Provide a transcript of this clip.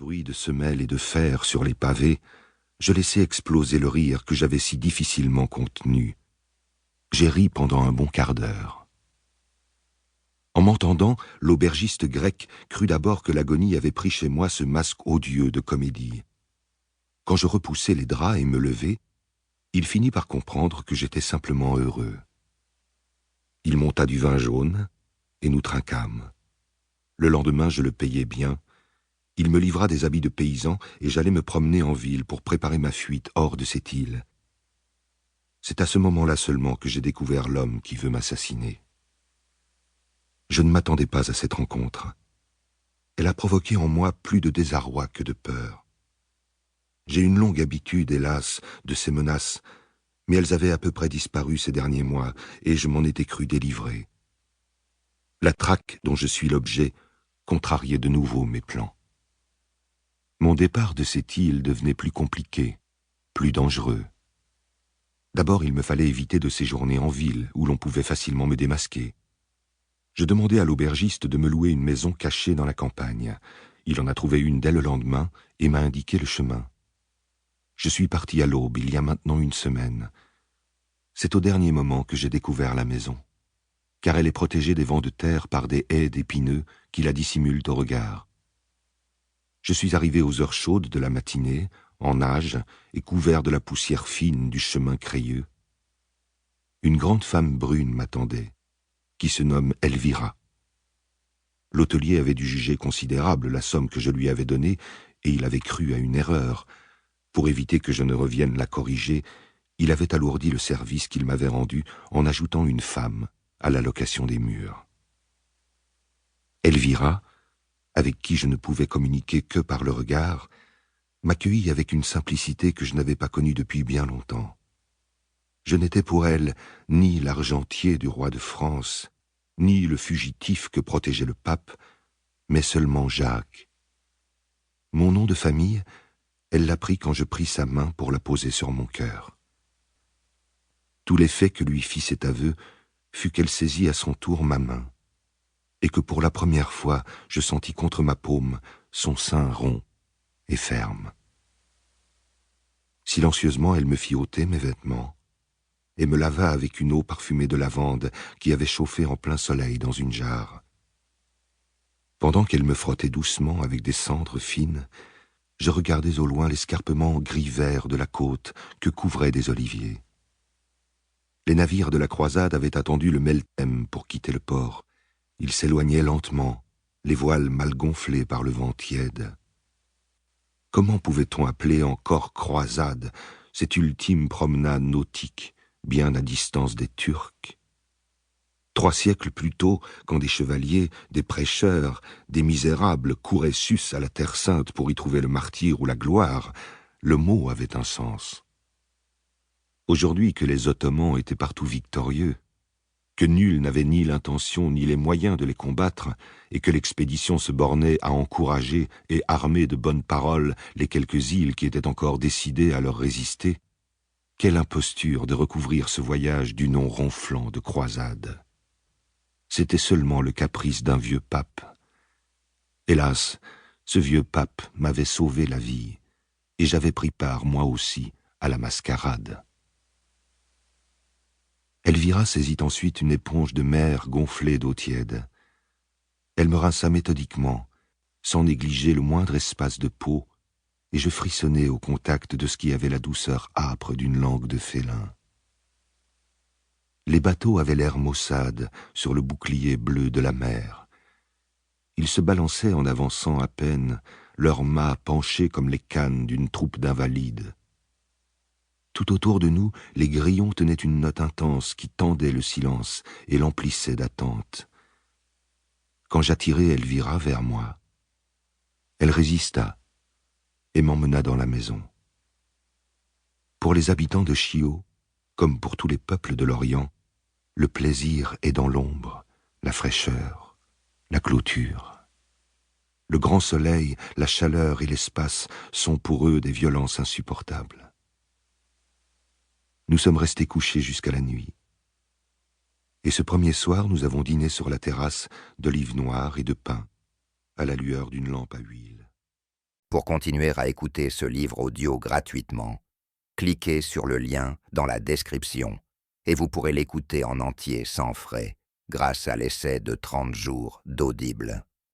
bruit de semelles et de fer sur les pavés, je laissai exploser le rire que j'avais si difficilement contenu. J'ai ri pendant un bon quart d'heure. En m'entendant, l'aubergiste grec crut d'abord que l'agonie avait pris chez moi ce masque odieux de comédie. Quand je repoussai les draps et me levai, il finit par comprendre que j'étais simplement heureux. Il monta du vin jaune, et nous trinquâmes. Le lendemain, je le payai bien. Il me livra des habits de paysan, et j'allai me promener en ville pour préparer ma fuite hors de cette île. C'est à ce moment-là seulement que j'ai découvert l'homme qui veut m'assassiner. Je ne m'attendais pas à cette rencontre. Elle a provoqué en moi plus de désarroi que de peur. J'ai une longue habitude, hélas, de ces menaces, mais elles avaient à peu près disparu ces derniers mois, et je m'en étais cru délivré. La traque dont je suis l'objet contrariait de nouveau mes plans. Mon départ de cette île devenait plus compliqué, plus dangereux. D'abord, il me fallait éviter de séjourner en ville, où l'on pouvait facilement me démasquer. Je demandai à l'aubergiste de me louer une maison cachée dans la campagne. Il en a trouvé une dès le lendemain et m'a indiqué le chemin. Je suis parti à l'aube, il y a maintenant une semaine. C'est au dernier moment que j'ai découvert la maison, car elle est protégée des vents de terre par des haies d'épineux qui la dissimulent au regard. Je suis arrivé aux heures chaudes de la matinée, en nage et couvert de la poussière fine du chemin crayeux. Une grande femme brune m'attendait, qui se nomme Elvira. L'hôtelier avait dû juger considérable la somme que je lui avais donnée, et il avait cru à une erreur. Pour éviter que je ne revienne la corriger, il avait alourdi le service qu'il m'avait rendu en ajoutant une femme à la location des murs. Elvira, avec qui je ne pouvais communiquer que par le regard, m'accueillit avec une simplicité que je n'avais pas connue depuis bien longtemps. Je n'étais pour elle ni l'argentier du roi de France, ni le fugitif que protégeait le pape, mais seulement Jacques. Mon nom de famille, elle l'apprit quand je pris sa main pour la poser sur mon cœur. Tout l'effet que lui fit cet aveu fut qu'elle saisit à son tour ma main, et que pour la première fois je sentis contre ma paume son sein rond et ferme. Silencieusement, elle me fit ôter mes vêtements, et me lava avec une eau parfumée de lavande qui avait chauffé en plein soleil dans une jarre. Pendant qu'elle me frottait doucement avec des cendres fines, je regardais au loin l'escarpement gris-vert de la côte que couvraient des oliviers. Les navires de la croisade avaient attendu le Meltem pour quitter le port. Ils s'éloignaient lentement, les voiles mal gonflées par le vent tiède. Comment pouvait-on appeler encore croisade cette ultime promenade nautique, bien à distance des Turcs? 3 siècles plus tôt, quand des chevaliers, des prêcheurs, des misérables couraient sus à la Terre Sainte pour y trouver le martyre ou la gloire, le mot avait un sens. Aujourd'hui que les Ottomans étaient partout victorieux, que nul n'avait ni l'intention ni les moyens de les combattre, et que l'expédition se bornait à encourager et armer de bonnes paroles les quelques îles qui étaient encore décidées à leur résister, quelle imposture de recouvrir ce voyage du nom ronflant de croisade. C'était seulement le caprice d'un vieux pape. Hélas, ce vieux pape m'avait sauvé la vie, et j'avais pris part, moi aussi, à la mascarade. Elvira saisit ensuite une éponge de mer gonflée d'eau tiède. Elle me rinça méthodiquement, sans négliger le moindre espace de peau, et je frissonnai au contact de ce qui avait la douceur âpre d'une langue de félin. Les bateaux avaient l'air maussade sur le bouclier bleu de la mer. Ils se balançaient en avançant à peine, leurs mâts penchés comme les cannes d'une troupe d'invalides. Tout autour de nous, les grillons tenaient une note intense qui tendait le silence et l'emplissait d'attente. Quand j'attirai Elvira vers moi, elle résista et m'emmena dans la maison. Pour les habitants de Chio, comme pour tous les peuples de l'Orient, le plaisir est dans l'ombre, la fraîcheur, la clôture. Le grand soleil, la chaleur et l'espace sont pour eux des violences insupportables. Nous sommes restés couchés jusqu'à la nuit. Et ce premier soir, nous avons dîné sur la terrasse d'olives noires et de pain, à la lueur d'une lampe à huile. Pour continuer à écouter ce livre audio gratuitement, cliquez sur le lien dans la description et vous pourrez l'écouter en entier sans frais grâce à l'essai de 30 jours d'Audible.